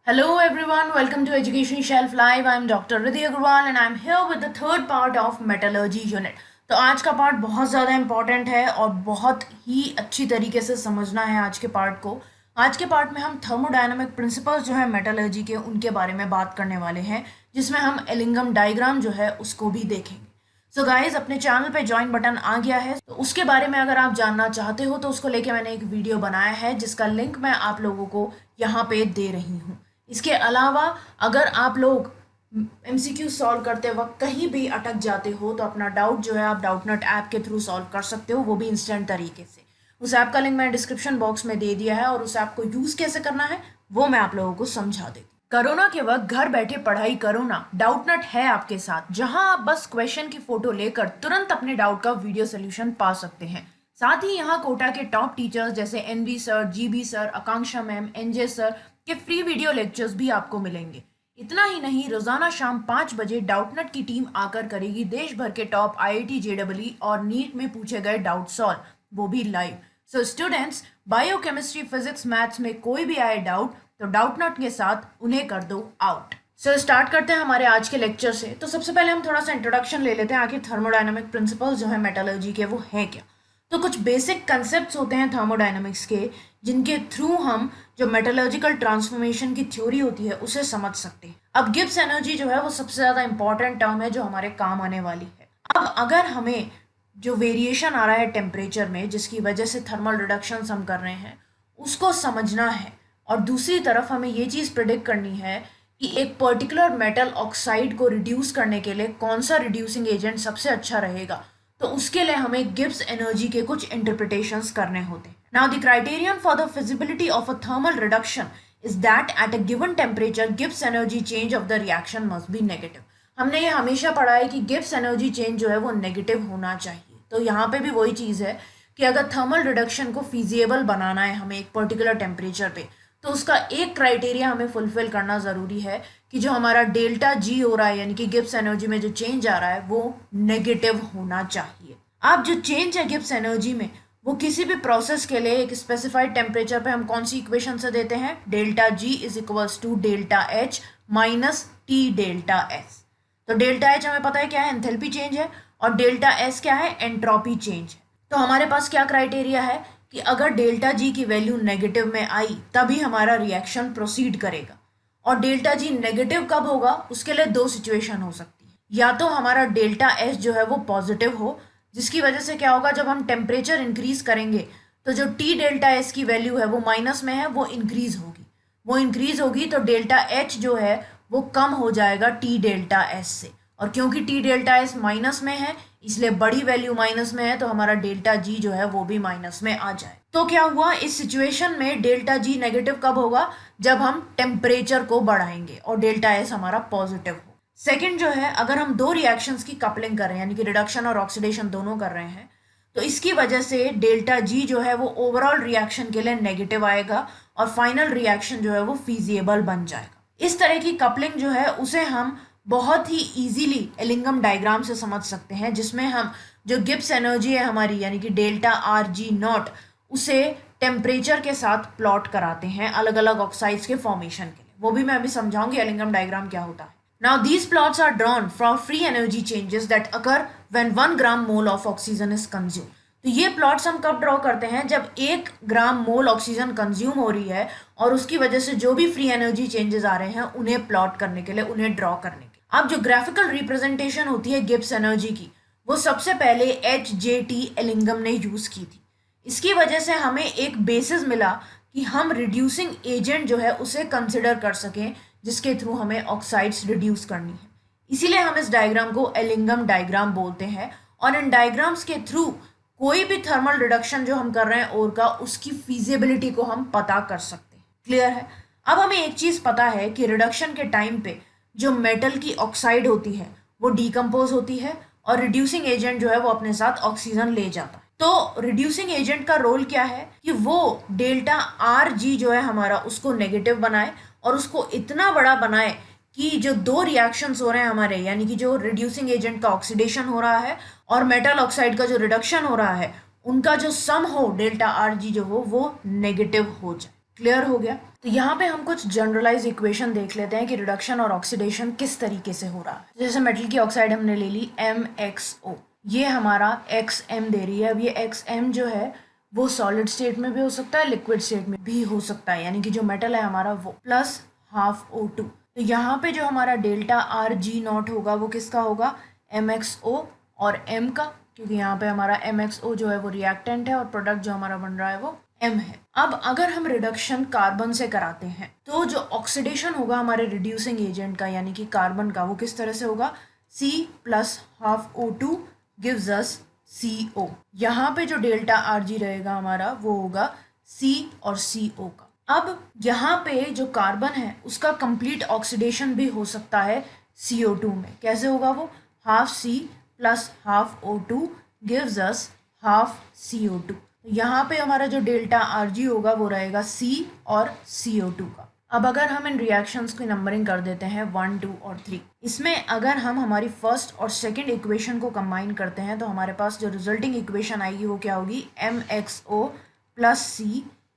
Hello everyone, welcome to Education Shelf Live. I am Dr. Riddhi Agarwal and I am here with the third part of Metallurgy Unit. तो आज का part बहुत ज़्यादा important है और बहुत ही अच्छी तरीके से समझना है आज के पार्ट को। आज के पार्ट में हम थर्मोडायनामिक प्रिंसिपल्स जो है मेटलर्जी के उनके बारे में बात करने वाले हैं, जिसमें हम एलिंगम डायग्राम जो है उसको भी देखेंगे। सो गाइज, अपने चैनल पे ज्वाइन बटन आ गया है, तो उसके बारे में अगर आप जानना चाहते हो तो उसको लेके मैंने एक वीडियो बनाया है जिसका लिंक मैं आप लोगों को यहाँ पे दे रही हूँ। इसके अलावा अगर आप लोग MCQ सॉल्व करते वक्त कहीं भी अटक जाते हो तो अपना डाउट जो है आप डाउटनट ऐप के थ्रू सॉल्व कर सकते हो, वो भी इंस्टेंट तरीके से। उस ऐप का लिंक मैंने डिस्क्रिप्शन बॉक्स में दे दिया है और उस ऐप को यूज़ कैसे करना है वो मैं आप लोगों को समझा देती हूँ। कोरोना के वक्त घर बैठे पढ़ाई करो ना, डाउटनट है आपके साथ, जहां आप बस क्वेश्चन की फोटो लेकर तुरंत अपने डाउट का वीडियो सोल्यूशन पा सकते हैं। साथ ही यहाँ कोटा के टॉप टीचर्स जैसे NV सर, GB सर, आकांक्षा मैम, NJ सर के फ्री वीडियो लेक्चर्स भी आपको मिलेंगे। इतना ही नहीं, रोजाना शाम 5 बजे डाउटनट की टीम आकर करेगी देश भर के टॉप IIT JEE और नीट में पूछे गए डाउट सॉल्व, वो भी live. So students, biochemistry, physics, maths में कोई भी आए डाउट तो डाउटनट के साथ उन्हें कर दो आउट। सो स्टार्ट करते हैं हमारे आज के लेक्चर से। तो सबसे पहले हम थोड़ा सा इंट्रोडक्शन ले लेते हैं, आखिर थर्मोडायनामिक प्रिंसिपल्स जो है मेटलर्जी के वो हैं क्या। तो कुछ बेसिक कंसेप्ट्स होते हैं थर्मोडायनामिक्स के, जिनके थ्रू हम जो मेटलर्जिकल ट्रांसफॉर्मेशन की थ्योरी होती है उसे समझ सकते हैं। अब गिब्स एनर्जी जो है वो सबसे ज़्यादा इंपॉर्टेंट टर्म है जो हमारे काम आने वाली है। अब अगर हमें जो वेरिएशन आ रहा है टेम्परेचर में, जिसकी वजह से थर्मल रिडक्शन हम कर रहे हैं, उसको समझना है, और दूसरी तरफ हमें ये चीज़ प्रिडिक्ट करनी है कि एक पर्टिकुलर मेटल ऑक्साइड को रिड्यूस करने के लिए कौन सा रिड्यूसिंग एजेंट सबसे अच्छा रहेगा, तो उसके लिए हमें गिब्स एनर्जी के कुछ इंटरप्रिटेशंस करने होते हैं। Now the criterion for the feasibility of a thermal reduction is that at a given temperature Gibbs energy change of the reaction must be negative. हमने ये हमेशा पढ़ा है कि गिब्स एनर्जी चेंज जो है वो नेगेटिव होना चाहिए। तो यहाँ पे भी वही चीज़ है कि अगर थर्मल रिडक्शन को फिजिएबल बनाना है हमें एक पर्टिकुलर टेम्परेचर पे, तो उसका एक क्राइटेरिया हमें फुलफिल करना ज़रूरी है कि जो हमारा डेल्टा जी हो रहा है, यानी कि गिब्स एनर्जी में जो चेंज आ रहा है वो नेगेटिव होना चाहिए। अब जो चेंज है गिब्स एनर्जी में, वो किसी भी प्रोसेस के लिए एक स्पेसिफाइड टेम्परेचर पे हम कौन सी इक्वेशन से देते हैं, delta G is equals to delta H minus T delta S. तो डेल्टा एच हमें पता है क्या है, एंथैल्पी चेंज है, और डेल्टा एस क्या है, एंट्रोपी चेंज है। तो हमारे पास क्या क्राइटेरिया है कि अगर डेल्टा जी की वैल्यू नेगेटिव में आई तभी हमारा रिएक्शन प्रोसीड करेगा। और डेल्टा जी नेगेटिव कब होगा, उसके लिए दो सिचुएशन हो सकती है। या तो हमारा डेल्टा एस जो है वो पॉजिटिव हो, जिसकी वजह से क्या होगा, जब हम टेम्परेचर इंक्रीज करेंगे तो जो टी डेल्टा एस की वैल्यू है वो माइनस में है, वो इंक्रीज होगी तो डेल्टा एच जो है वो कम हो जाएगा टी डेल्टा एस से। और क्योंकि टी डेल्टा एस माइनस में है, इसलिए बड़ी वैल्यू माइनस में है, तो हमारा डेल्टा जी जो है वो भी माइनस में आ जाए। तो क्या हुआ, इस सिचुएशन में डेल्टा जी नेगेटिव कब होगा, जब हम टेम्परेचर को बढ़ाएंगे और डेल्टा एस हमारा पॉजिटिव हो। सेकंड जो है, अगर हम दो रिएक्शंस की कपलिंग कर रहे हैं, यानी कि रिडक्शन और ऑक्सीडेशन दोनों कर रहे हैं, तो इसकी वजह से डेल्टा जी जो है वो ओवरऑल रिएक्शन के लिए नेगेटिव आएगा और फाइनल रिएक्शन जो है वो फिजिएबल बन जाएगा। इस तरह की कपलिंग जो है उसे हम बहुत ही इजीली एलिंगम डायग्राम से समझ सकते हैं, जिसमें हम जो गिब्स एनर्जी है हमारी, यानी कि डेल्टा आर जी नॉट, उसे टेम्परेचर के साथ प्लॉट कराते हैं अलग अलग ऑक्साइड्स के फॉर्मेशन के लिए। वो भी मैं अभी समझाऊंगी एलिंगम डायग्राम क्या होता है। Now these plots are drawn for free energy changes that occur when 1 gram mole of oxygen is consume. तो ये प्लॉट्स हम कब ड्रॉ करते हैं, जब 1 ग्राम मोल ऑक्सीजन कंज्यूम हो रही है और उसकी वजह से जो भी फ्री एनर्जी चेंजेस आ रहे हैं उन्हें प्लॉट करने के लिए, उन्हें ड्रॉ करने के लिए। अब जो ग्राफिकल रिप्रेजेंटेशन होती है गिब्स एनर्जी की, वो सबसे पहले HJT एलिंगम ने यूज़ की थी। इसकी वजह से हमें एक बेसिस मिला कि हम रिड्यूसिंग एजेंट जो है उसे कंसिडर कर सकें, जिसके थ्रू हमें ऑक्साइड्स रिड्यूस करनी है। इसीलिए हम इस डायग्राम को एलिंगम डायग्राम बोलते हैं, और इन डायग्राम्स के थ्रू कोई भी थर्मल रिडक्शन जो हम कर रहे हैं और का, उसकी फिजिबिलिटी को हम पता कर सकते हैं। क्लियर है। अब हमें एक चीज़ पता है कि रिडक्शन के टाइम पे जो मेटल की ऑक्साइड होती है वो डिकम्पोज होती है, और रिड्यूसिंग एजेंट जो है वो अपने साथ ऑक्सीजन ले जाता है। तो रिड्यूसिंग एजेंट का रोल क्या है कि वो डेल्टा आर जी जो है हमारा, उसको नेगेटिव बनाए और उसको इतना बड़ा बनाए कि जो दो रिएक्शंस हो रहे हैं हमारे, यानी कि जो रिड्यूसिंग एजेंट का ऑक्सीडेशन हो रहा है और मेटल ऑक्साइड का जो रिडक्शन हो रहा है, उनका जो सम हो डेल्टा आर जी जो हो वो नेगेटिव हो जाए। क्लियर हो गया। तो यहाँ पे हम कुछ जनरलाइज इक्वेशन देख लेते हैं कि रिडक्शन और ऑक्सीडेशन किस तरीके से हो रहा है। जैसे मेटल की ऑक्साइड हमने ले ली MXO, ये हमारा XM दे रही है। अब ये XM जो है वो सॉलिड स्टेट में भी हो सकता है, लिक्विड स्टेट में भी हो सकता है, यानी कि जो मेटल है हमारा वो प्लस हाफ O2। तो यहाँ पे जो हमारा डेल्टा RG0 होगा वो किसका होगा, MXO और M का, क्योंकि यहाँ पे हमारा MXO जो है वो रिएक्टेंट है और प्रोडक्ट जो हमारा बन रहा है वो M है। अब अगर हम रिडक्शन कार्बन से कराते हैं तो जो ऑक्सीडेशन होगा हमारे रिड्यूसिंग एजेंट का यानी कि कार्बन का, वो किस तरह से होगा, C plus half O2 gives us CO। यहाँ पे जो डेल्टा RG रहेगा हमारा वो होगा C और CO का। अब यहाँ पे जो कार्बन है उसका कंप्लीट ऑक्सीडेशन भी हो सकता है CO2 में। कैसे होगा वो, half C plus half O2 gives us half CO2। यहाँ पे हमारा जो डेल्टा RG होगा वो रहेगा C और CO2 का। अब अगर हम इन रिएक्शंस की नंबरिंग कर देते हैं 1, 2 और 3, इसमें अगर हम हमारी फर्स्ट और सेकंड इक्वेशन को कंबाइन करते हैं तो हमारे पास जो रिजल्टिंग इक्वेशन आएगी वो क्या होगी, MXO plus C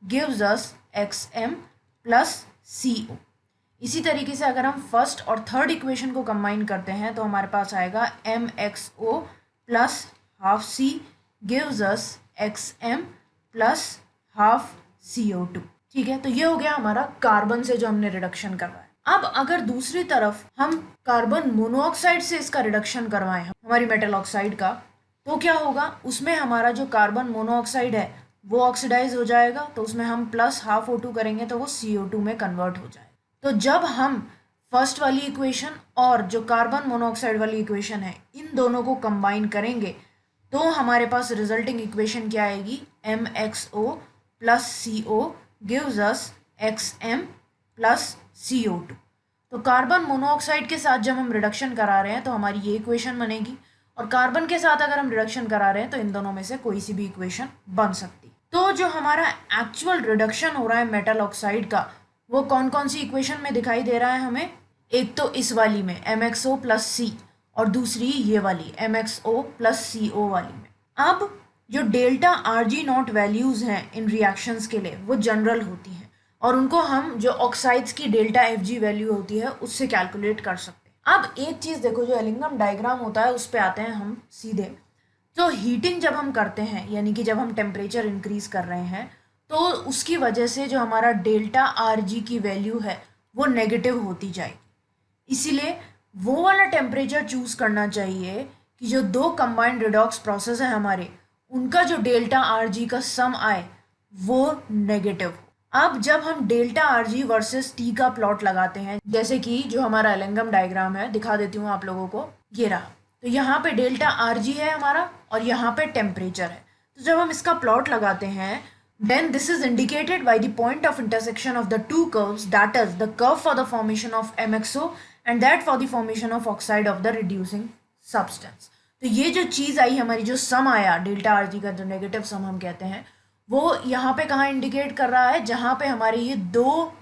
gives us XM plus CO। इसी तरीके से अगर हम फर्स्ट और थर्ड इक्वेशन को कंबाइन करते हैं तो हमारे पास आएगा MXO plus half C gives us XM plus half CO2। ठीक है, तो ये हो गया हमारा कार्बन से जो हमने रिडक्शन करवाया। अब अगर दूसरी तरफ हम कार्बन मोनोऑक्साइड से इसका रिडक्शन करवाएं हमारी मेटल ऑक्साइड का, तो क्या होगा, उसमें हमारा जो कार्बन मोनोऑक्साइड है वो ऑक्सीडाइज हो जाएगा, तो उसमें हम प्लस हाफ O2 करेंगे तो वो CO2 में कन्वर्ट हो जाएगा। तो जब हम फर्स्ट वाली इक्वेशन और जो कार्बन मोनोऑक्साइड वाली इक्वेशन है इन दोनों को कंबाइन करेंगे तो हमारे पास रिजल्टिंग इक्वेशन क्या आएगी, MXO plus CO gives us XM plus CO2। तो कार्बन मोनोऑक्साइड के साथ जब हम रिडक्शन करा रहे हैं तो हमारी ये इक्वेशन बनेगी, और कार्बन के साथ अगर हम रिडक्शन करा रहे हैं तो इन दोनों में से कोई सी भी इक्वेशन बन सकती है। तो जो हमारा एक्चुअल रिडक्शन हो रहा है मेटल ऑक्साइड का वो कौन कौन सी इक्वेशन में दिखाई दे रहा है हमें, एक तो इस वाली में MXO प्लस C और दूसरी ये वाली MXO प्लस CO वाली में। अब जो डेल्टा RG0 वैल्यूज़ हैं इन रिएक्शंस के लिए वो जनरल होती हैं और उनको हम जो ऑक्साइड्स की डेल्टा FG वैल्यू होती है उससे कैलकुलेट कर सकते हैं। अब एक चीज़ देखो, जो एलिंगम डायग्राम होता है उस पर आते हैं हम सीधे। तो हीटिंग जब हम करते हैं यानी कि जब हम टेम्परेचर इंक्रीज कर रहे हैं तो उसकी वजह से जो हमारा डेल्टा RG की वैल्यू है वो नेगेटिव होती जाएगी। इसीलिए वो वाला टेम्परेचर चूज करना चाहिए कि जो दो कंबाइंड रिडॉक्स प्रोसेस है हमारे उनका जो डेल्टा RG का सम आए वो नेगेटिव हो। अब जब हम डेल्टा RG वर्सेस T का प्लॉट लगाते हैं, जैसे कि जो हमारा एलिंगम डायग्राम है दिखा देती हूँ आप लोगों को, ये रहा। तो यहाँ पे डेल्टा RG है हमारा और यहाँ पे टेम्परेचर है। तो जब हम इसका प्लॉट लगाते हैं then this is indicated by the point of intersection of the two curves, that is the curve for the formation of MXO and that for the formation of oxide of the reducing substance। तो ये जो चीज़ आई हमारी, जो सम आया delta RG का, जो negative सम हम कहते हैं, वो यहाँ पे कहाँ इंडिकेट कर रहा है, जहाँ पे हमारे ये दो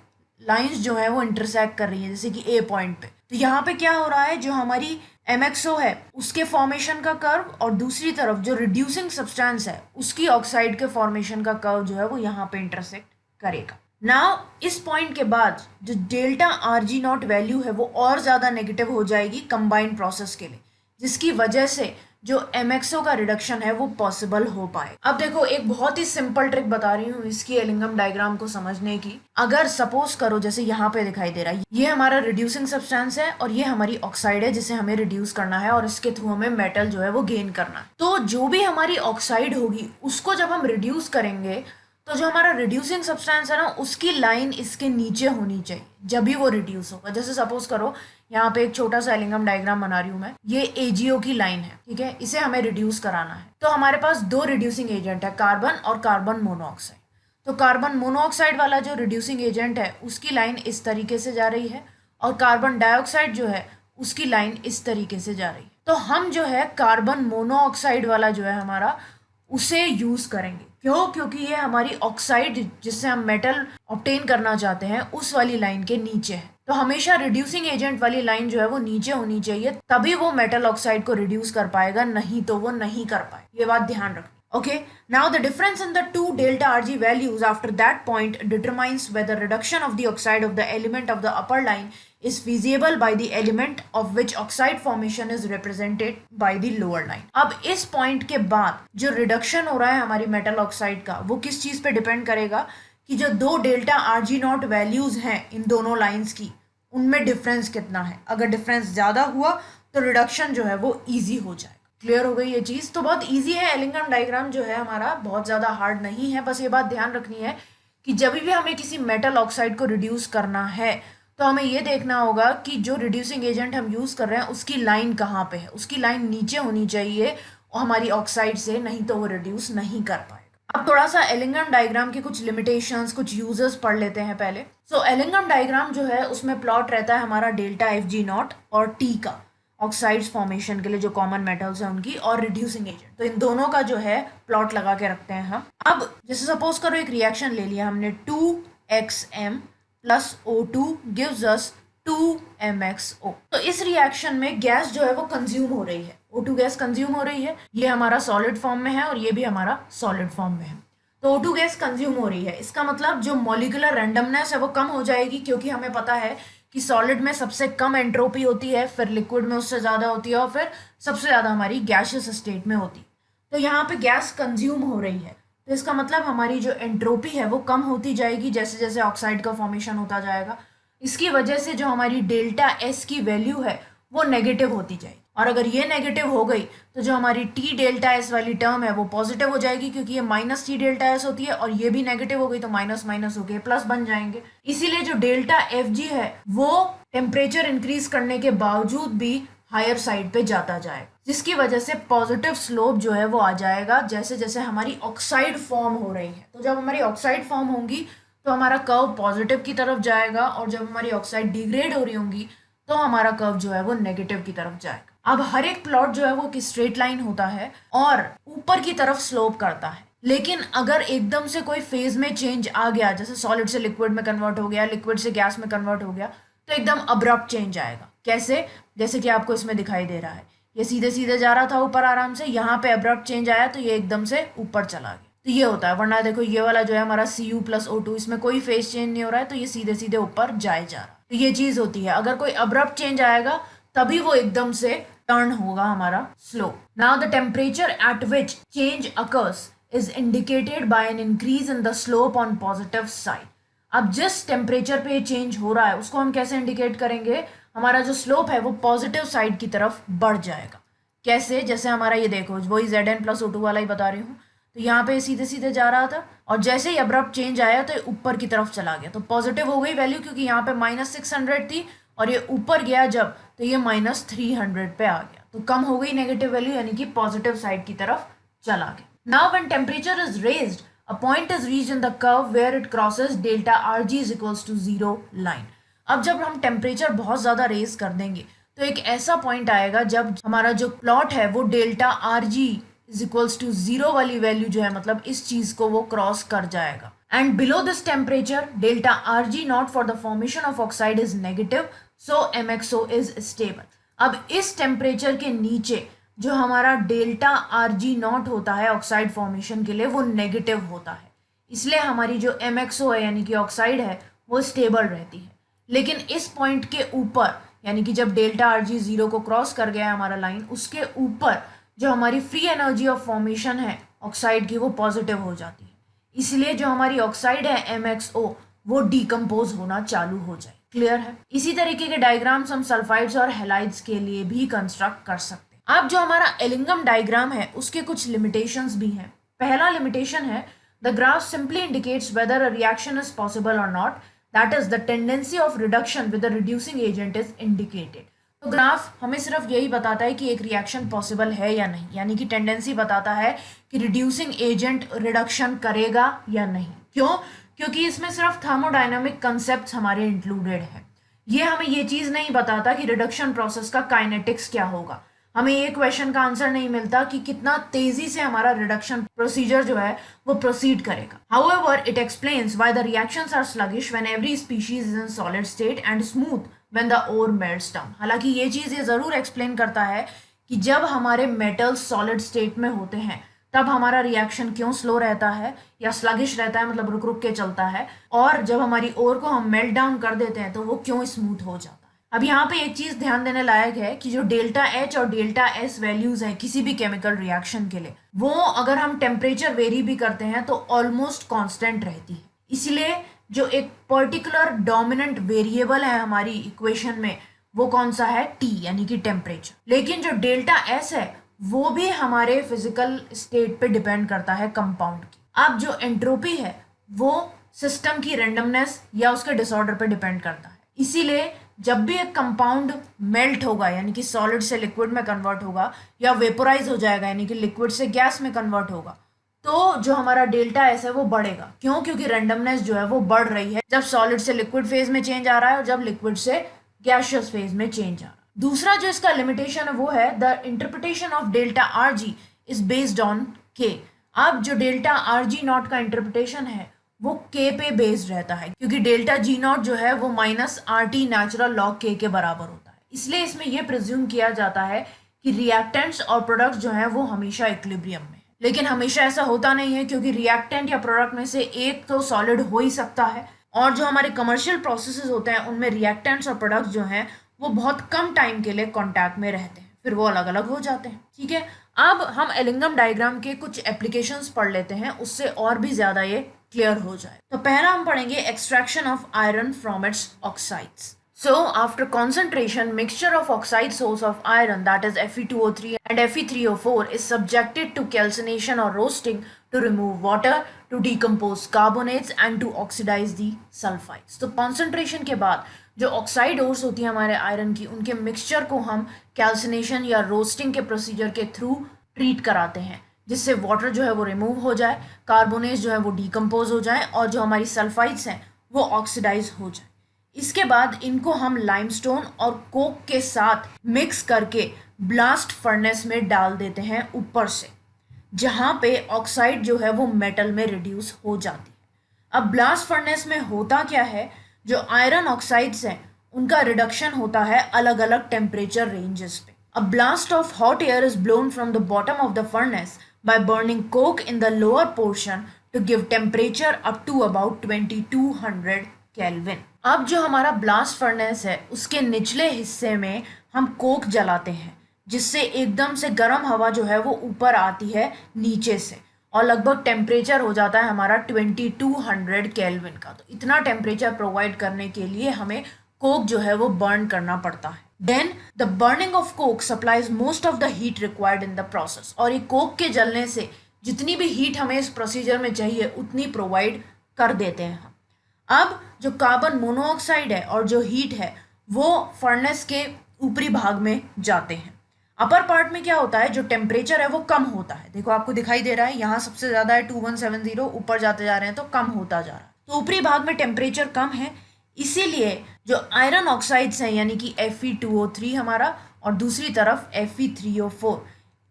लाइंस जो है वो इंटरसेक्ट कर रही है, जैसे कि A पॉइंट पे। तो यहाँ पे क्या हो रहा है, जो हमारी MXO है उसके फॉर्मेशन का कर्व और दूसरी तरफ जो रिड्यूसिंग सब्सटेंस है उसकी ऑक्साइड के फॉर्मेशन का कर्व जो है वो यहाँ पे इंटरसेक्ट करेगा। नाउ इस पॉइंट के बाद जो डेल्टा RG0 वैल्यू है वो और ज़्यादा नेगेटिव हो जाएगी कंबाइंड प्रोसेस के लिए, जिसकी वजह से जो MXO का रिडक्शन है वो पॉसिबल हो पाए। अब देखो एक बहुत ही सिंपल ट्रिक बता रही हूँ इसकी एलिंगम डायग्राम को समझने की। अगर सपोज करो जैसे यहाँ पे दिखाई दे रहा है, ये हमारा रिड्यूसिंग सब्सटेंस है और ये हमारी ऑक्साइड है जिसे हमें रिड्यूस करना है और इसके थ्रू हमें मेटल जो है वो गेन करना है। तो जो भी हमारी ऑक्साइड होगी उसको जब हम रिड्यूस करेंगे तो जो हमारा रिड्यूसिंग सब्सटेंस है ना उसकी लाइन इसके नीचे होनी चाहिए जब भी वो रिड्यूस होगा। जैसे सपोज करो यहाँ पे एक छोटा सा एलिंगम डायग्राम बना रही हूँ मैं, ये AgO की लाइन है, ठीक है, इसे हमें रिड्यूस कराना है। तो हमारे पास दो रिड्यूसिंग एजेंट है, कार्बन और कार्बन मोनोऑक्साइड। तो कार्बन मोनोऑक्साइड वाला जो रिड्यूसिंग एजेंट है उसकी लाइन इस तरीके से जा रही है और कार्बन डाइऑक्साइड जो है उसकी लाइन इस तरीके से जा रही है। तो हम जो है कार्बन मोनोऑक्साइड वाला जो है हमारा उसे यूज करेंगे। क्यों? क्योंकि ये हमारी ऑक्साइड जिससे हम मेटल ऑब्टेन करना चाहते हैं उस वाली लाइन के नीचे है। तो हमेशा रिड्यूसिंग एजेंट वाली लाइन जो है वो नीचे होनी चाहिए, तभी वो मेटल ऑक्साइड को रिड्यूस कर पाएगा, नहीं तो वो नहीं कर पाए। ये बात ध्यान रखनी। Okay, now the difference in the two delta Rg values after that point determines whether reduction of the oxide of the element of the upper line is feasible by the element of which oxide formation is represented by the lower line. अब इस point के बाद जो reduction हो रहा है हमारी metal oxide का वो किस चीज पे डिपेंड करेगा कि जो दो डेल्टा Rg नॉट वैल्यूज हैं इन दोनों लाइंस की उनमें डिफरेंस कितना है। अगर डिफरेंस ज्यादा हुआ तो रिडक्शन जो है वो ईजी हो जाए। क्लियर हो गई ये चीज़। तो बहुत इजी है, एलिंगम डायग्राम जो है हमारा बहुत ज़्यादा हार्ड नहीं है। बस ये बात ध्यान रखनी है कि जब भी हमें किसी मेटल ऑक्साइड को रिड्यूस करना है तो हमें ये देखना होगा कि जो रिड्यूसिंग एजेंट हम यूज़ कर रहे हैं उसकी लाइन कहाँ पे है। उसकी लाइन नीचे होनी चाहिए हमारी ऑक्साइड से, नहीं तो वो रिड्यूस नहीं कर पाएगा। अब थोड़ा सा एलिंगम डायग्राम के कुछ लिमिटेशंस, कुछ यूजर्स पढ़ लेते हैं पहले। सो एलिंगम डायग्राम जो है उसमें प्लॉट रहता है हमारा डेल्टा Fg नॉट और टी का, ऑक्साइड्स फॉर्मेशन के लिए जो कॉमन मेटल्स हैं उनकी, और रिड्यूसिंग एजेंट। तो इन दोनों का जो है प्लॉट लगा के रखते हैं हम। अब जैसे सपोज करो एक रिएक्शन ले लिया हमने, 2xm plus O2 gives us 2mxO। तो इस रिएक्शन में गैस जो है वो कंज्यूम हो रही है, O2 गैस कंज्यूम हो रही है। ये हमारा सॉलिड फॉर्म में है और ये भी हमारा सॉलिड फॉर्म में है। तो O2 गैस कंज्यूम हो रही है, इसका मतलब जो मॉलिक्यूलर रैंडमनेस है वो कम हो जाएगी, क्योंकि हमें पता है कि सॉलिड में सबसे कम एंट्रोपी होती है, फिर लिक्विड में उससे ज़्यादा होती है और फिर सबसे ज़्यादा हमारी गैसियस स्टेट में होती है। तो यहाँ पे गैस कंज्यूम हो रही है, तो इसका मतलब हमारी जो एंट्रोपी है वो कम होती जाएगी जैसे जैसे ऑक्साइड का फॉर्मेशन होता जाएगा। इसकी वजह से जो हमारी डेल्टा एस की वैल्यू है वो नेगेटिव होती जाएगी, और अगर ये नेगेटिव हो गई तो जो हमारी टी डेल्टा एस वाली टर्म है वो पॉजिटिव हो जाएगी, क्योंकि ये माइनस टी डेल्टा एस होती है, और ये भी नेगेटिव हो गई तो माइनस माइनस हो गए प्लस बन जाएंगे। इसीलिए जो डेल्टा एफ जी है वो टेम्परेचर इंक्रीज करने के बावजूद भी हायर साइड पे जाता जाएगा, जिसकी वजह से पॉजिटिव स्लोप जो है वो आ जाएगा जैसे जैसे हमारी ऑक्साइड फॉर्म हो रही है। तो जब हमारी ऑक्साइड फॉर्म होंगी तो हमारा कर्व पॉजिटिव की तरफ जाएगा, और जब हमारी ऑक्साइड डिग्रेड हो रही होंगी तो हमारा कर्व जो है वो नेगेटिव की तरफ जाएगा। अब हर एक प्लॉट जो है वो एक स्ट्रेट लाइन होता है और ऊपर की तरफ स्लोप करता है, लेकिन अगर एकदम से कोई फेज में चेंज आ गया, जैसे सॉलिड से लिक्विड में कन्वर्ट हो गया, लिक्विड से गैस में कन्वर्ट हो गया, तो एकदम अब्रप्ट चेंज आएगा। कैसे? जैसे कि आपको इसमें दिखाई दे रहा है, ये सीधे सीधे जा रहा था ऊपर आराम से, यहाँ पे अब्रप्ट चेंज आया तो ये एकदम से ऊपर चला गया। तो ये होता है। वरना देखो ये वाला जो है हमारा Cu प्लस O2, इसमें कोई फेज चेंज नहीं हो रहा है, तो ये सीधे सीधे ऊपर जाए जा रहा है। तो ये चीज होती है। अगर कोई अब्रप्ट चेंज आएगा तभी वो एकदम से टर्न होगा हमारा slow. Now the temperature at which change occurs is indicated by an increase in the slope on positive side. अब जिस टेम्परेचर पे चेंज हो रहा है उसको हम कैसे इंडिकेट करेंगे? हमारा जो स्लोप है वो पॉजिटिव साइड की तरफ बढ़ जाएगा। कैसे? जैसे हमारा ये देखो, वही Zn प्लस O2 वाला ही बता रही हूँ। तो यहाँ पे सीधे सीधे जा रहा था और जैसे ही अब्रप्ट चेंज आया तो ये ऊपर की तरफ चला गया, तो पॉजिटिव हो गई वैल्यू, क्योंकि यहाँ पे -600 थी और ये ऊपर गया जब, तो ये -300 पे आ गया, तो कम हो गई नेगेटिव वैल्यू, यानी कि पॉजिटिव साइड की तरफ चला गया। Now when temperature is raised, a point is reached in the curve where it crosses delta Rg is equals to 0 line। अब जब हम टेम्परेचर बहुत ज़्यादा रेज कर देंगे तो एक ऐसा पॉइंट आएगा जब हमारा जो प्लॉट है वो delta Rg is equals to 0 वाली वैल्यू जो है, मतलब इस चीज़ को वो क्रॉस कर जाएगा। And below this temperature delta Rg not for the formation of oxide is negative, so MXO is stable. अब इस टेम्परेचर के नीचे जो हमारा डेल्टा Rg नॉट होता है ऑक्साइड फॉर्मेशन के लिए वो नेगेटिव होता है, इसलिए हमारी जो MXO है यानी कि ऑक्साइड है वो स्टेबल रहती है। लेकिन इस पॉइंट के ऊपर, यानी कि जब डेल्टा Rg 0 को क्रॉस कर गया है हमारा लाइन, उसके ऊपर जो हमारी फ्री एनर्जी ऑफ फॉर्मेशन है ऑक्साइड की वो पॉजिटिव हो जाती है, इसलिए जो हमारी ऑक्साइड है MXO वो डिकम्पोज होना चालू हो जाए। क्लियर है? इसी तरीके के डायग्राम्स हम सल्फाइड्स और हैलाइड्स के लिए भी कंस्ट्रक्ट कर सकते हैं। अब जो हमारा एलिंगम डायग्राम है उसके कुछ लिमिटेशंस भी हैं। पहला लिमिटेशन है, the graph simply indicates whether a reaction is possible और not, that is the tendency of reduction with the reducing agent is indicated. तो ग्राफ हमें सिर्फ यही बताता है कि एक रिएक्शन पॉसिबल है या नहीं, यानी कि टेंडेंसी बताता है कि रिड्यूसिंग एजेंट रिडक्शन करेगा या नहीं। क्यों? क्योंकि इसमें सिर्फ थर्मोडायनामिक कंसेप्ट हमारे इंक्लूडेड है। ये हमें ये चीज़ नहीं बताता कि रिडक्शन प्रोसेस का काइनेटिक्स क्या होगा। हमें ये क्वेश्चन का आंसर नहीं मिलता कि कितना तेजी से हमारा रिडक्शन प्रोसीजर जो है वो प्रोसीड करेगा। However it explains why the reactions are sluggish when every species is in solid state and smooth when the ore melts down. हालांकि ये चीज़ ये ज़रूर एक्सप्लेन करता है कि जब हमारे मेटल्स सॉलिड स्टेट में होते हैं तब हमारा रिएक्शन क्यों स्लो रहता है या स्लगिश रहता है, मतलब रुक रुक के चलता है, और जब हमारी ओर को हम मेल्ट डाउन कर देते हैं तो वो क्यों स्मूथ हो जाता है। अब यहाँ पे एक चीज ध्यान देने लायक है कि जो डेल्टा एच और डेल्टा एस वैल्यूज हैं किसी भी केमिकल रिएक्शन के लिए, वो अगर हम टेम्परेचर वेरी भी करते हैं तो ऑलमोस्ट कांस्टेंट रहती है। इसलिए जो एक पर्टिकुलर डोमिनेंट वेरिएबल है हमारी इक्वेशन में वो कौन सा है, टी, यानी कि टेम्परेचर। लेकिन जो डेल्टा एस है वो भी हमारे फिजिकल स्टेट पे डिपेंड करता है कंपाउंड की। अब जो एंट्रोपी है वो सिस्टम की रैंडमनेस या उसके डिसऑर्डर पे डिपेंड करता है। इसीलिए जब भी एक कंपाउंड मेल्ट होगा यानी कि सॉलिड से लिक्विड में कन्वर्ट होगा या वेपोराइज हो जाएगा यानी कि लिक्विड से गैस में कन्वर्ट होगा, तो जो हमारा डेल्टा एस है वो बढ़ेगा। क्यों? क्योंकि रैंडमनेस जो है वो बढ़ रही है जब सॉलिड से लिक्विड फेज में चेंज आ रहा है और जब लिक्विड से गैसियस फेज में चेंज आ रहा है। दूसरा जो इसका लिमिटेशन है वो है the interpretation of delta R G is based on के। अब जो डेल्टा आर जी नॉट का इंटरप्रिटेशन है वो के पे बेस्ड रहता है, क्योंकि डेल्टा जी नॉट जो है वो minus R T natural log के बराबर होता है। इसलिए इसमें यह प्रिज्यूम किया जाता है कि रिएक्टेंट्स और प्रोडक्ट्स जो है वो हमेशा इक्विलिब्रियम में है। लेकिन हमेशा ऐसा होता नहीं है, क्योंकि रिएक्टेंट या प्रोडक्ट में से एक तो सॉलिड हो ही सकता है, और जो हमारे कमर्शियल प्रोसेसेस होते हैं उनमें रिएक्टेंट्स और प्रोडक्ट्स जो हैं वो बहुत कम टाइम के लिए कॉन्टैक्ट में रहते हैं, फिर वो अलग अलग हो जाते हैं। ठीक है, अब हम एलिंगम डायग्राम के कुछ एप्लीकेशंस पढ़ लेते हैं, उससे और भी ज़्यादा ये क्लियर हो जाए। तो पहला हम पढ़ेंगे extraction of iron from its oxides. So after concentration, mixture of oxide source of iron, that is Fe2O3 and Fe3O4, is subjected to calcination or roasting to remove water, to decompose carbonates and to oxidize the sulfides. तो concentration के बाद जो oxide ores होती है हमारे iron की, उनके mixture को हम कैल्सिनेशन या रोस्टिंग के प्रोसीजर के थ्रू ट्रीट कराते हैं, जिससे वाटर जो है वो रिमूव हो जाए, कार्बोनेट्स जो है वो डिकम्पोज हो जाए और जो हमारी सल्फाइड्स हैं वो ऑक्सीडाइज हो जाए। इसके बाद इनको हम लाइमस्टोन और कोक के साथ मिक्स करके ब्लास्ट फर्नेस में डाल देते हैं ऊपर से, जहां पे ऑक्साइड जो है वो मेटल में रिड्यूस हो जाती है। अब ब्लास्ट फर्नेस में होता क्या है, जो आयरन ऑक्साइड्स हैं उनका रिडक्शन होता है अलग अलग टेम्परेचर रेंजेस पे। A blast of hot air is blown from the bottom of the furnace by burning coke in the lower portion to give temperature up to about 2200 kelvin. अब जो हमारा ब्लास्ट फर्नेस है उसके निचले हिस्से में हम कोक जलाते हैं, जिससे एकदम से गर्म हवा जो है वो ऊपर आती है नीचे से, और लगभग टेम्परेचर हो जाता है हमारा 2200 केल्विन का। तो इतना टेम्परेचर प्रोवाइड करने के लिए हमें कोक जो है वो बर्न करना पड़ता है। Then the burning of coke supplies most of the heat required in the process. और ये कोक के जलने से जितनी भी हीट हमें इस प्रोसीजर में चाहिए उतनी प्रोवाइड कर देते हैं हम। अब जो कार्बन मोनोऑक्साइड है और जो हीट है वो फर्नेस के ऊपरी भाग में जाते हैं। अपर पार्ट में क्या होता है, जो टेम्परेचर है वो कम होता है। देखो आपको दिखाई दे रहा है, यहाँ सबसे ज़्यादा है 2170, ऊपर जाते जा रहे हैं तो कम होता जा रहा है। तो ऊपरी भाग में टेम्परेचर कम है, इसीलिए जो आयरन ऑक्साइड्स हैं यानी कि Fe2O3 हमारा और दूसरी तरफ Fe3O4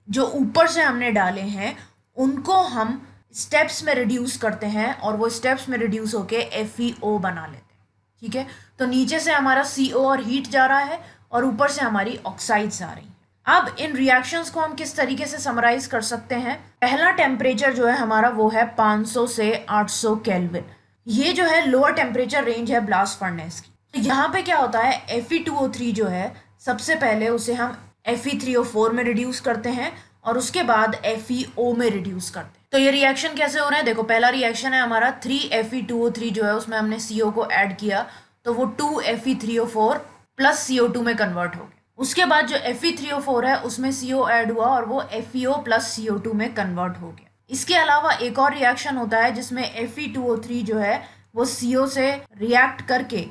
जो ऊपर से हमने डाले हैं, उनको हम स्टेप्स में रिड्यूस करते हैं और वो स्टेप्स में रिड्यूस होके FeO बना लेते हैं। ठीक है, तो नीचे से हमारा CO और हीट जा रहा है और ऊपर से हमारी ऑक्साइड्स आ रही हैं। अब इन रिएक्शंस को हम किस तरीके से समराइज कर सकते हैं। पहला टेम्परेचर जो है हमारा वो है 500 से 800 केल्विन। ये जो है लोअर टेम्परेचर रेंज है ब्लास्ट फर्नेस की। तो यहाँ पे क्या होता है, Fe2O3 जो है सबसे पहले उसे हम Fe3O4 में रिड्यूस करते हैं और उसके बाद FeO में रिड्यूस करते हैं। तो ये रिएक्शन कैसे हो रहा है, देखो पहला रिएक्शन है हमारा 3Fe2O3 जो है उसमें हमने CO को ऐड किया तो वो 2Fe3O4 प्लस CO2 में कन्वर्ट हो गया। उसके बाद जो Fe3O4 है उसमें CO ऐड हुआ और वो FeO प्लस CO2 में कन्वर्ट हो गया। इसके अलावा एक और रिएक्शन होता है जिसमें Fe2O3 जो है वो CO से रिएक्ट करके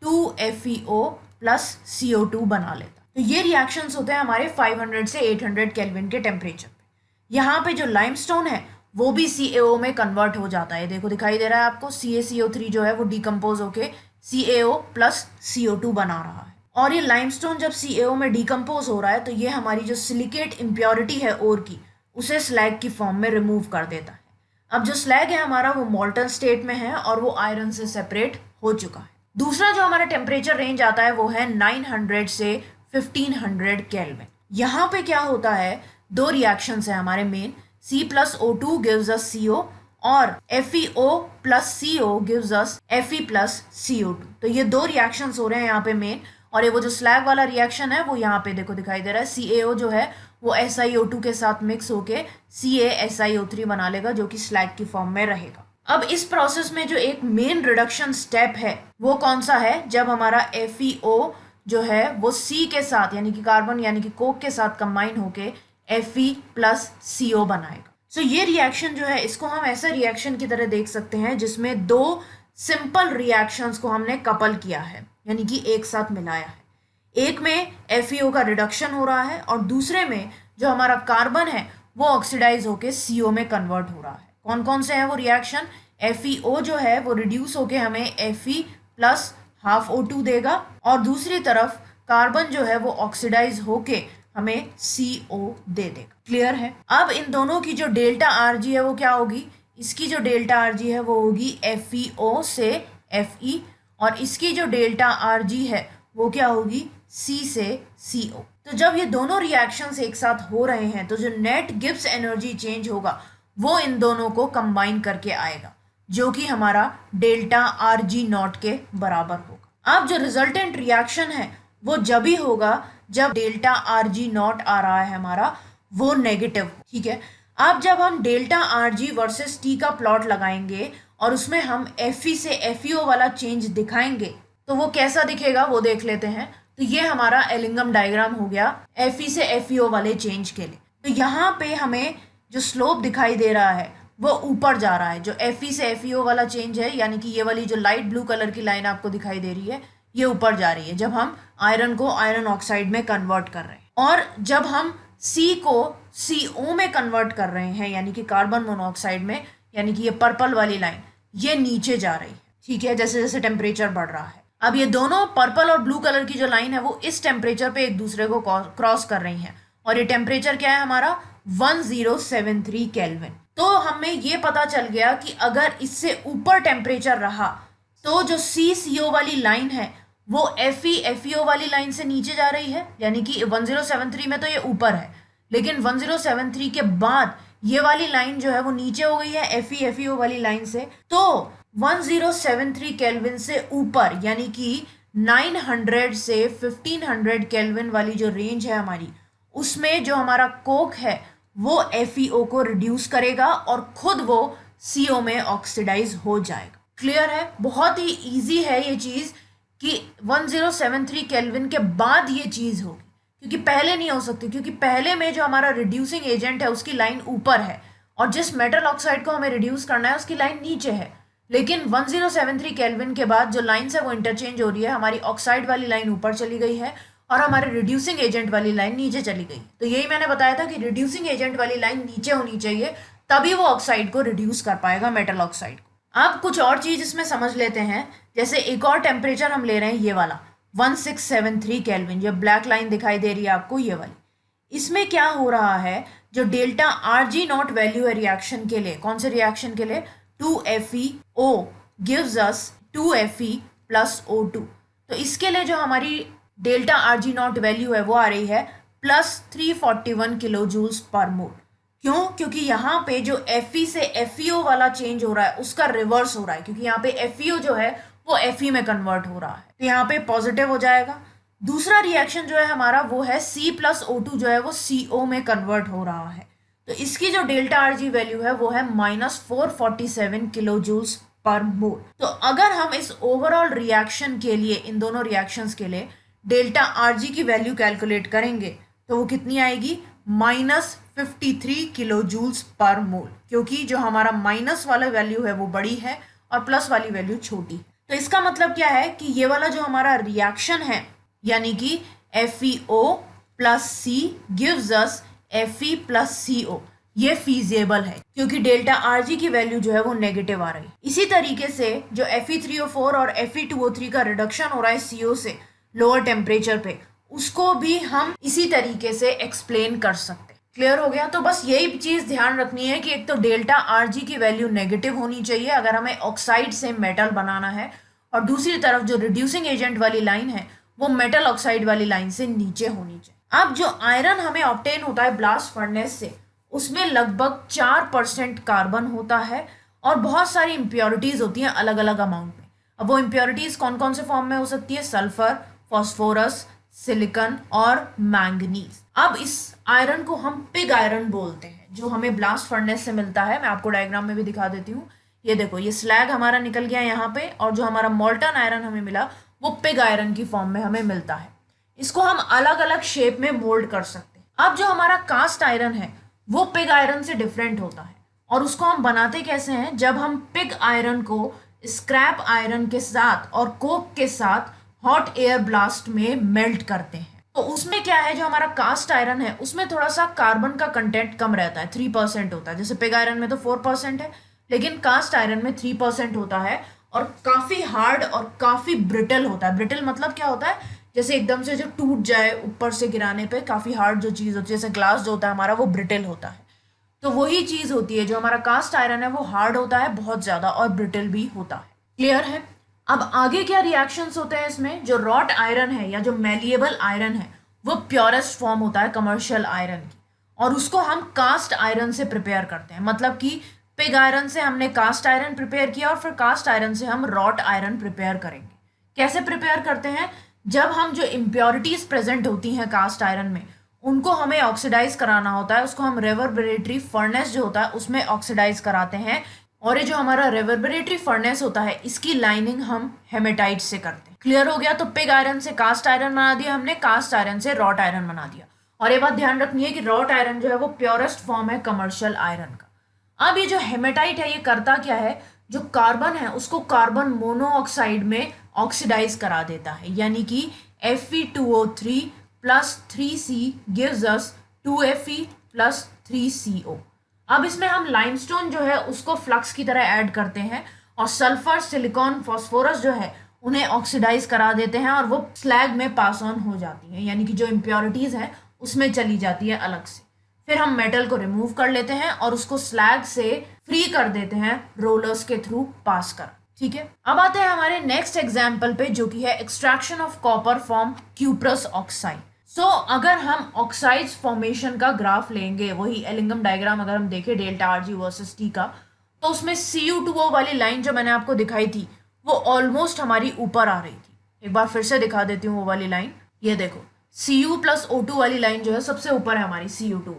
2FeO प्लस CO2 बना लेता। तो ये रिएक्शंस होते हैं हमारे 500 से 800 केल्विन के टेम्परेचर पे। यहाँ पे जो लाइमस्टोन है वो भी CaO में कन्वर्ट हो जाता है। देखो दिखाई दे रहा है आपको, CaCO3 जो है वो डिकम्पोज होके CaO प्लस CO2 बना रहा है। और ये लाइमस्टोन जब CaO में डिकम्पोज हो रहा है तो ये हमारी जो सिलिकेट इम्प्योरिटी है ओर की, उसे स्लैग की फॉर्म में रिमूव कर देता है। अब जो स्लैग है हमारा वो मोल्टन स्टेट में है और वो आयरन से सेपरेट हो चुका है। दूसरा जो हमारा टेम्परेचर रेंज आता है वो है 900 से 1500 केल्विन। यहाँ पे क्या होता है, दो रिएक्शंस है हमारे main, C plus O2 gives us CO और FeO plus CO gives us Fe plus CO2। तो ये दो रिएक्शंस हो रहे हैं यहाँ पे मेन, और ये वो जो स्लैग वाला रिएक्शन है वो यहाँ पे देखो दिखाई दे रहा है। CaO जो है वो SiO2 के साथ मिक्स होके CaSiO3 बना लेगा जो कि स्लैग की फॉर्म में रहेगा। अब इस प्रोसेस में जो एक मेन रिडक्शन स्टेप है वो कौन सा है, जब हमारा FeO जो है वो C के साथ यानी कि कार्बन यानी कि कोक के साथ कंबाइन होके Fe प्लस CO बनाएगा। सो ये रिएक्शन जो है इसको हम ऐसा रिएक्शन की तरह देख सकते हैं जिसमें दो सिंपल रिएक्शंस को हमने कपल किया है यानी कि एक साथ मिलाया है। एक में FeO का रिडक्शन हो रहा है और दूसरे में जो हमारा कार्बन है वो ऑक्सीडाइज होके CO में कन्वर्ट हो रहा है। कौन कौन से हैं वो रिएक्शन? FeO जो है वो रिड्यूस होके हमें Fe प्लस हाफ O2 देगा और दूसरी तरफ कार्बन जो है वो ऑक्सीडाइज होके हमें CO दे देगा। क्लियर है? अब इन दोनों की जो डेल्टा Rg है वो क्या होगी? इसकी जो डेल्टा Rg है वो होगी FeO से Fe और इसकी जो डेल्टा Rg है वो क्या होगी? C से CO। तो जब ये दोनों रिएक्शंस एक साथ हो रहे हैं तो जो नेट गिब्स एनर्जी चेंज होगा वो इन दोनों को कंबाइन करके आएगा जो कि हमारा डेल्टा Rg नॉट के बराबर होगा। अब जो रिजल्टेंट रिएक्शन है वो जब ही होगा जब डेल्टा Rg नॉट आ रहा है हमारा वो नेगेटिव, ठीक है। अब जब हम डेल्टा Rg वर्सेस T का प्लॉट लगाएंगे और उसमें हम Fe से FeO वाला चेंज दिखाएंगे तो वो कैसा दिखेगा वो देख लेते हैं। तो ये हमारा एलिंगम डायग्राम हो गया Fe से FeO वाले चेंज के लिए। तो यहाँ पे हमें जो स्लोप दिखाई दे रहा है वो ऊपर जा रहा है। जो Fe से FeO वाला चेंज है यानी कि ये वाली जो लाइट ब्लू कलर की लाइन आपको दिखाई दे रही है ये ऊपर जा रही है जब हम आयरन को आयरन ऑक्साइड में कन्वर्ट कर रहे हैं, और जब हम C को CO में कन्वर्ट कर रहे हैं यानी कि कार्बन मोनोऑक्साइड में, यानी कि ये पर्पल वाली लाइन ये नीचे जा रही है, ठीक है, जैसे जैसे टेम्परेचर बढ़ रहा है। अब ये दोनों पर्पल और ब्लू कलर की जो लाइन है वो इस टेम्परेचर पे एक दूसरे को क्रॉस कर रही हैं और ये टेम्परेचर क्या है हमारा 1073 केल्विन। तो हमें ये पता चल गया कि अगर इससे ऊपर टेम्परेचर रहा तो जो CO वाली लाइन है वो FeO वाली लाइन से नीचे जा रही है, यानी कि 1073 में तो ये ऊपर है लेकिन 1073 के बाद ये वाली लाइन जो है वो नीचे हो गई है FeO वाली लाइन से। तो 1073 केल्विन से ऊपर यानी कि 900 से 1500 केल्विन वाली जो रेंज है हमारी उसमें जो हमारा कोक है वो FeO को रिड्यूस करेगा और खुद वो CO में ऑक्सीडाइज हो जाएगा। क्लियर है? बहुत ही इजी है ये चीज़ कि 1073 केल्विन के बाद ये चीज़ होगी, क्योंकि पहले नहीं हो सकती, क्योंकि पहले में जो हमारा रिड्यूसिंग एजेंट है उसकी लाइन ऊपर है और जिस मेटल ऑक्साइड को हमें रिड्यूस करना है उसकी लाइन नीचे है। लेकिन 1073 केल्विन के बाद जो लाइन्स है वो इंटरचेंज हो रही है, हमारी ऑक्साइड वाली लाइन ऊपर चली गई है और हमारे रिड्यूसिंग एजेंट वाली लाइन नीचे चली गई। तो यही मैंने बताया था कि रिड्यूसिंग एजेंट वाली लाइन नीचे होनी चाहिए तभी वो ऑक्साइड को रिड्यूस कर पाएगा, मेटल ऑक्साइड को। अब कुछ और चीज़ इसमें समझ लेते हैं। जैसे एक और टेम्परेचर हम ले रहे हैं ये वाला 1673 केल्विन, जो ब्लैक लाइन दिखाई दे रही है आपको ये वाली। इसमें क्या हो रहा है, जो डेल्टा Rg नॉट वैल्यू है रिएक्शन के लिए, कौन से रिएक्शन के लिए? 2FeO gives us 2Fe plus O2। तो इसके लिए जो हमारी डेल्टा Rg नॉट वैल्यू है वो आ रही है प्लस 341 किलो जूल्स पर मोल। क्यों? क्योंकि यहाँ पे जो Fe से FeO वाला चेंज हो रहा है उसका रिवर्स हो रहा है, क्योंकि यहाँ पे FeO जो है वो Fe में कन्वर्ट हो रहा है, तो यहाँ पे पॉजिटिव हो जाएगा। दूसरा रिएक्शन जो है हमारा वो है C प्लस O2 जो है वो CO में कन्वर्ट हो रहा है, तो इसकी जो डेल्टा Rg वैल्यू है वो है -447 किलो जूल्स पर मोल। तो अगर हम इस ओवरऑल रिएक्शन के लिए, इन दोनों रिएक्शंस के लिए डेल्टा Rg की वैल्यू कैलकुलेट करेंगे तो वो कितनी आएगी? -53 किलो जूल्स पर मोल, क्योंकि जो हमारा माइनस वाला वैल्यू है वो बड़ी है और प्लस वाली वैल्यू छोटी है। तो इसका मतलब क्या है कि ये वाला जो हमारा रिएक्शन है यानी कि FeO plus C gives us Fe plus CO, ये फीजेबल है क्योंकि डेल्टा Rg की वैल्यू जो है वो नेगेटिव आ रही है। इसी तरीके से जो Fe3O4 और Fe2O3 का रिडक्शन हो रहा है CO से लोअर टेम्परेचर पे, उसको भी हम इसी तरीके से एक्सप्लेन कर सकते हैं। क्लियर हो गया? तो बस यही चीज़ ध्यान रखनी है कि एक तो डेल्टा Rg की वैल्यू नेगेटिव होनी चाहिए अगर हमें ऑक्साइड से मेटल बनाना है, और दूसरी तरफ जो रिड्यूसिंग एजेंट वाली लाइन है वो मेटल ऑक्साइड वाली लाइन से नीचे होनी चाहिए। अब जो आयरन हमें ऑब्टेन होता है ब्लास्ट फर्नेस से, उसमें लगभग 4% कार्बन होता है और बहुत सारी इम्प्योरिटीज होती हैं अलग अलग अमाउंट में। अब वो इम्प्योरिटीज कौन कौन से फॉर्म में हो सकती है? सल्फर, फॉस्फोरस, सिलिकॉन और मैंगनीज। अब इस आयरन को हम पिग आयरन बोलते हैं, जो हमें ब्लास्ट फर्नेस से मिलता है। मैं आपको डायग्राम में भी दिखा देती हूँ। ये देखो, ये स्लैग हमारा निकल गया यहाँ पे, और जो हमारा मोल्टन आयरन हमें मिला वो पिग आयरन की फॉर्म में हमें मिलता है। इसको हम अलग अलग शेप में मोल्ड कर सकते हैं। अब जो हमारा कास्ट आयरन है वो पिग आयरन से डिफरेंट होता है, और उसको हम बनाते कैसे हैं? जब हम पिग आयरन को स्क्रैप आयरन के साथ और कोक के साथ हॉट एयर ब्लास्ट में मेल्ट करते हैं। तो उसमें क्या है, जो हमारा कास्ट आयरन है उसमें थोड़ा सा कार्बन का कंटेंट कम रहता है, 3% होता है। जैसे पिग आयरन में तो 4% है, लेकिन कास्ट आयरन में 3% होता है, और काफी हार्ड और काफी ब्रिटल होता है। ब्रिटल मतलब क्या होता है? जैसे एकदम से जो टूट जाए ऊपर से गिराने पे, काफी हार्ड जो चीज होती है, जैसे ग्लास जो होता है हमारा, वो ब्रिटल होता है। तो वही चीज होती है, जो हमारा कास्ट आयरन है वो हार्ड होता है बहुत ज्यादा और ब्रिटल भी होता है। क्लियर है? अब आगे क्या रिएक्शंस होते हैं इसमें? जो रॉट आयरन है या जो मेलिएबल आयरन है वो प्योरेस्ट फॉर्म होता है कमर्शियल आयरन की, और उसको हम कास्ट आयरन से प्रिपेयर करते हैं। मतलब कि पिग आयरन से हमने कास्ट आयरन प्रिपेयर किया, और फिर कास्ट आयरन से हम रॉट आयरन प्रिपेयर करेंगे। कैसे प्रिपेयर करते हैं? जब हम जो इम्प्योरिटीज प्रेजेंट होती हैं कास्ट आयरन में, उनको हमें ऑक्सीडाइज कराना होता है। उसको हम रेवर्बरेटरी फर्नेस जो होता है उसमें ऑक्सीडाइज कराते हैं। और ये जो हमारा रेवर्बरेटरी फर्नेस होता है, इसकी लाइनिंग हम हेमेटाइट से करते हैं। क्लियर हो गया? तो पिग आयरन से कास्ट आयरन बना दिया हमने, कास्ट आयरन से रॉट आयरन बना दिया। और ये बात ध्यान रखनी है कि रॉट आयरन जो है वो प्योरेस्ट फॉर्म है कमर्शियल आयरन का। अब ये जो हेमेटाइट है ये करता क्या है? जो कार्बन है उसको कार्बन मोनोऑक्साइड में ऑक्सीडाइज करा देता है, यानी कि Fe2O3 plus 3C gives us 2Fe plus 3CO। अब इसमें हम लाइमस्टोन जो है उसको फ्लक्स की तरह ऐड करते हैं, और सल्फर, सिलिकॉन, फॉस्फोरस जो है उन्हें ऑक्सीडाइज करा देते हैं, और वो स्लैग में पास ऑन हो जाती है, यानी कि जो इम्प्योरिटीज है उसमें चली जाती है अलग से। फिर हम मेटल को रिमूव कर लेते हैं और उसको स्लैग से फ्री कर देते हैं रोलर्स के थ्रू पास कर। ठीक है, अब आते हैं हमारे नेक्स्ट एग्जाम्पल पे, जो कि है extraction of copper from cuprous oxide. So अगर हम ऑक्साइड्स फॉर्मेशन का ग्राफ लेंगे, वही एलिंगम डायग्राम अगर हम देखें डेल्टा आरजी वर्सेस टी का, तो उसमें Cu2O वाली लाइन जो मैंने आपको दिखाई थी वो ऑलमोस्ट हमारी ऊपर आ रही थी। एक बार फिर से दिखा देती हूँ वो वाली लाइन। ये देखो, Cu प्लस O2 वाली लाइन जो है सबसे ऊपर है हमारी Cu2O।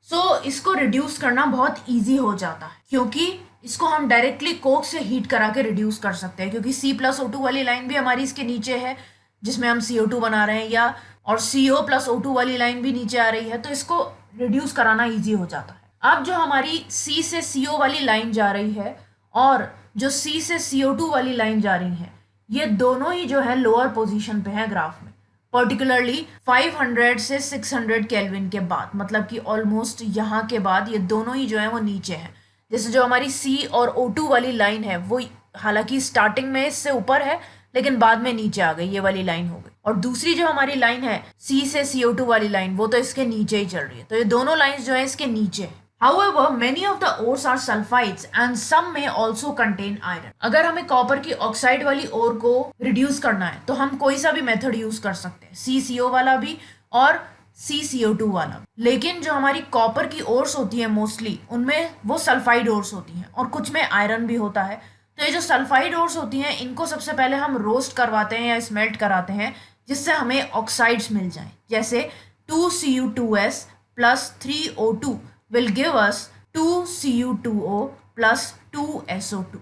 सो इसको रिड्यूस करना बहुत ईजी हो जाता है, क्योंकि इसको हम डायरेक्टली कोक से हीट करा के रिड्यूस कर सकते हैं, क्योंकि C+O2 वाली लाइन भी हमारी इसके नीचे है जिसमें हम CO2 बना रहे हैं, या और CO+O2 वाली लाइन भी नीचे आ रही है, तो इसको रिड्यूस कराना ईजी हो जाता है। अब जो हमारी C से CO वाली लाइन जा रही है और जो C से CO2 वाली लाइन जा रही है, ये दोनों ही जो है लोअर पोजीशन पे है ग्राफ में, पर्टिकुलरली 500 से 600 केल्विन के बाद, मतलब कि ऑलमोस्ट यहाँ के बाद ये दोनों ही जो है वो नीचे हैं। जैसे जो हमारी C और O2 वाली लाइन है वो हालांकि स्टार्टिंग में इससे ऊपर है, लेकिन बाद में नीचे आ गई, ये वाली लाइन हो गई। और दूसरी जो हमारी लाइन है C से CO2 वाली लाइन, वो तो इसके नीचे ही चल रही है। तो ये दोनों लाइंस जो है इसके नीचे है। However, many of the ores are sulfides and some may also contain iron. अगर हमें कॉपर की ऑक्साइड वाली ओर को रिड्यूस करना है तो हम कोई सा भी मेथड यूज कर सकते हैं, CCO वाला भी और CCO2 वाला। लेकिन जो हमारी कॉपर की ओर्स होती है मोस्टली, उनमें वो सल्फाइड ओर्स होती हैं, और कुछ में आयरन भी होता है। तो ये जो सल्फाइड ओर्स होती हैं इनको सबसे पहले हम रोस्ट करवाते हैं या स्मेल्ट कराते हैं, जिससे हमें ऑक्साइड्स मिल जाएं। जैसे 2Cu2S plus 3O2 will give us 2Cu2O plus 2SO2।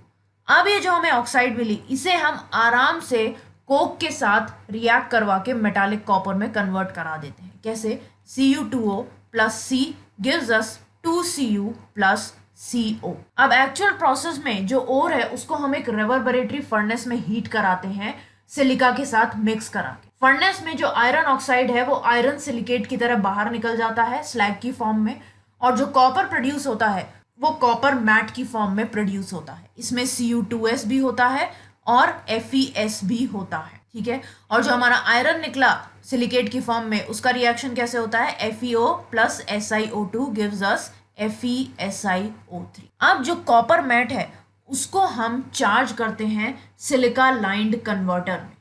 अब ये जो हमें ऑक्साइड मिली, इसे हम आराम से कोक के साथ रिएक्ट करवा के मेटालिक कॉपर में कन्वर्ट करा देते हैं। कैसे? Cu2O plus C gives us 2Cu plus CO। अब एक्चुअल प्रोसेस में जो ओर है उसको हम एक रेवर्बरेटरी फर्नेस में हीट कराते हैं सिलिका के साथ मिक्स करा के। फर्नेस में जो आयरन ऑक्साइड है वो आयरन सिलिकेट की तरह बाहर निकल जाता है स्लैग की फॉर्म में, और जो कॉपर प्रोड्यूस होता है वो कॉपर मैट की फॉर्म में प्रोड्यूस होता है। इसमें Cu2S भी होता है और FeS भी होता है। ठीक है, और जो हमारा आयरन निकला सिलिकेट की फॉर्म में, उसका रिएक्शन कैसे होता है? FeO plus SiO2 gives us FeSiO3। अब जो कॉपर मैट है उसको हम चार्ज करते हैं सिलिका लाइंड कन्वर्टर में।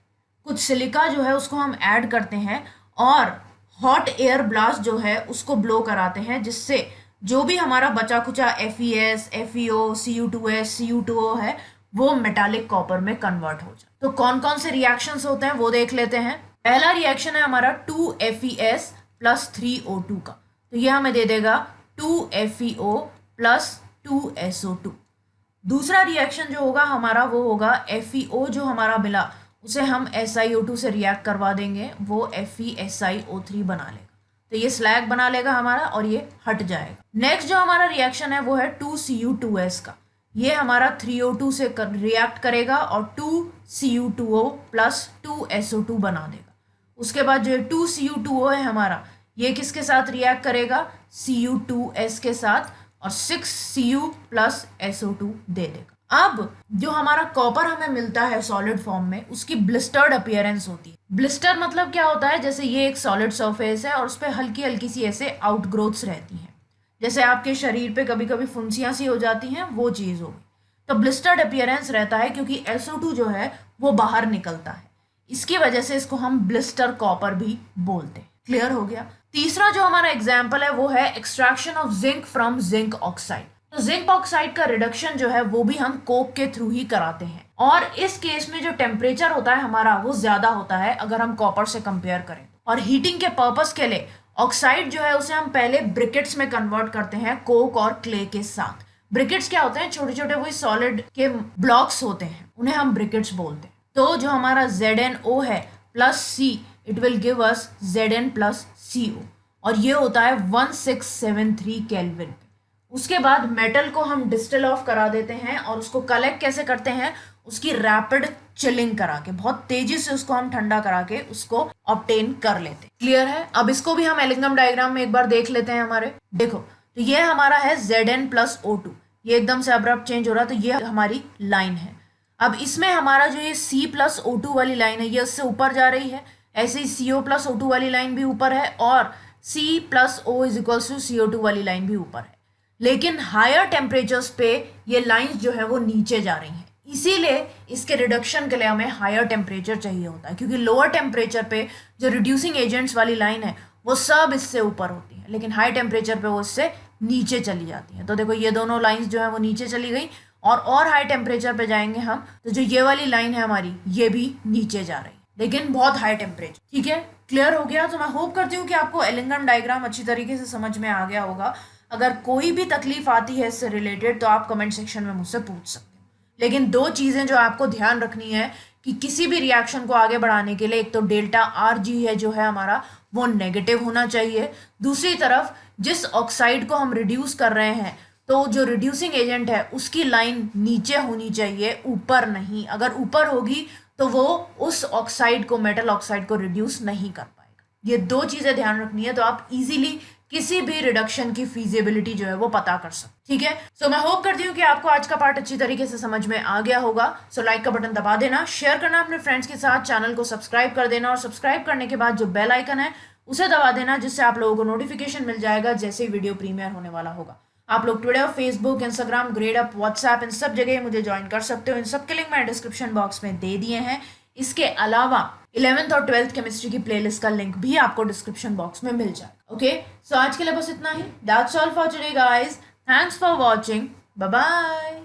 कुछ सिलिका जो है उसको हम ऐड करते हैं और हॉट एयर ब्लास्ट जो है उसको ब्लो कराते हैं, जिससे जो भी हमारा बचा खुचा FeS, FeO, Cu2S, Cu2O है वो मेटालिक कॉपर में कन्वर्ट हो जाए। तो कौन कौन से रिएक्शंस होते हैं वो देख लेते हैं। पहला रिएक्शन है हमारा 2FeS प्लस 3O2 का, तो ये हमें दे देगा 2FeO प्लस 2SO2। दूसरा रिएक्शन जो होगा हमारा वो होगा FeO जो हमारा मिला उसे हम SiO2 से रिएक्ट करवा देंगे, वो FeSiO3 बना लेगा, तो ये स्लैग बना लेगा हमारा और ये हट जाएगा। नेक्स्ट जो हमारा रिएक्शन है वो है 2Cu2S का, ये हमारा 3O2 से रिएक्ट करेगा और 2Cu2O प्लस 2SO2 बना देगा। उसके बाद जो 2Cu2O है हमारा, ये किसके साथ रिएक्ट करेगा, Cu2S के साथ, और 6Cu प्लस SO2 दे देगा। अब जो हमारा कॉपर हमें मिलता है सॉलिड फॉर्म में, उसकी ब्लिस्टर्ड अपीयरेंस होती है। ब्लिस्टर मतलब क्या होता है, जैसे ये एक सॉलिड सरफेस है और उस पर हल्की हल्की सी ऐसे आउटग्रोथ्स रहती हैं, जैसे आपके शरीर पे कभी कभी फुंसियाँ सी हो जाती हैं, वो चीज़ होगी। तो ब्लिस्टर्ड अपीयरेंस रहता है क्योंकि SO2 जो है वो बाहर निकलता है, इसकी वजह से इसको हम ब्लिस्टर कॉपर भी बोलते हैं। क्लियर हो गया। तीसरा जो हमारा एग्जाम्पल है वो है extraction of zinc from zinc oxide. तो जिंक ऑक्साइड का रिडक्शन जो है वो भी हम कोक के थ्रू ही कराते हैं, और इस केस में जो टेम्परेचर होता है हमारा वो ज्यादा होता है अगर हम कॉपर से कंपेयर करें। और हीटिंग के पर्पस के लिए ऑक्साइड जो है उसे हम पहले ब्रिकेट्स में कन्वर्ट करते हैं कोक और क्ले के साथ। ब्रिकेट्स क्या होते हैं, छोटे छोटे वही सॉलिड के ब्लॉक्स होते हैं, उन्हें हम ब्रिकेट्स बोलते हैं। तो जो हमारा ZnO है plus C, it will give us Zn plus CO, और ये होता है 1673 केल्विन। उसके बाद मेटल को हम डिस्टिल ऑफ करा देते हैं और उसको कलेक्ट कैसे करते हैं, उसकी रैपिड चिलिंग करा के, बहुत तेजी से उसको हम ठंडा करा के उसको ऑब्टेन कर लेते हैं। क्लियर है। अब इसको भी हम एलिंगम डायग्राम में एक बार देख लेते हैं। हमारे देखो, तो ये हमारा है Zn प्लस O2, ये एकदम से अब्रप्ट चेंज हो रहा, तो ये हमारी लाइन है। अब इसमें हमारा जो ये C प्लस O2 वाली लाइन है ये उससे ऊपर जा रही है, ऐसे ही CO प्लस O2 वाली लाइन भी ऊपर है, और C plus O is equals to CO2 वाली लाइन भी ऊपर है। लेकिन हायर टेम्परेचर्स पे ये लाइंस जो है वो नीचे जा रही हैं, इसीलिए इसके रिडक्शन के लिए हमें हायर टेम्परेचर चाहिए होता है, क्योंकि लोअर टेम्परेचर पे जो रिड्यूसिंग एजेंट्स वाली लाइन है वो सब इससे ऊपर होती है, लेकिन हाई टेम्परेचर पे वो इससे नीचे चली जाती है। तो देखो ये दोनों लाइंस जो है वो नीचे चली गई, और हाई टेम्परेचर पे जाएंगे हम तो जो ये वाली लाइन है हमारी ये भी नीचे जा रही है, लेकिन बहुत हाई टेम्परेचर। ठीक है, क्लियर हो गया। तो मैं होप करती हूँ कि आपको एलिंगम डायग्राम अच्छी तरीके से समझ में आ गया होगा। अगर कोई भी तकलीफ आती है इससे रिलेटेड तो आप कमेंट सेक्शन में मुझसे पूछ सकते हो। लेकिन दो चीज़ें जो आपको ध्यान रखनी है कि किसी भी रिएक्शन को आगे बढ़ाने के लिए एक तो डेल्टा Rg है जो है हमारा वो नेगेटिव होना चाहिए, दूसरी तरफ जिस ऑक्साइड को हम रिड्यूस कर रहे हैं तो जो रिड्यूसिंग एजेंट है उसकी लाइन नीचे होनी चाहिए, ऊपर नहीं। अगर ऊपर होगी तो वो उस ऑक्साइड को, मेटल ऑक्साइड को रिड्यूस नहीं कर पाएगा। ये दो चीज़ें ध्यान रखनी है तो आप इजीली किसी भी रिडक्शन की फीजिबिलिटी जो है वो पता कर सकते। ठीक है, सो मैं होप करती हूँ कि आपको आज का पार्ट अच्छी तरीके से समझ में आ गया होगा। सो लाइक का बटन दबा देना, शेयर करना अपने फ्रेंड्स के साथ, चैनल को सब्सक्राइब कर देना, और सब्सक्राइब करने के बाद जो बेल आइकन है उसे दबा देना, जिससे आप लोगों को नोटिफिकेशन मिल जाएगा जैसे ही वीडियो प्रीमियर होने वाला होगा। आप लोग Twitter, Facebook, Instagram, Gradeup, WhatsApp, इन सब जगह मुझे ज्वाइन कर सकते हो। इन सब के लिंक मैंने डिस्क्रिप्शन बॉक्स में दे दिए हैं। इसके अलावा 11th और 12th केमिस्ट्री की प्लेलिस्ट का लिंक भी आपको डिस्क्रिप्शन बॉक्स में मिल जाएगा। ओके, सो आज के लिए बस इतना ही। That's all for today guys, thanks for watching, bye bye.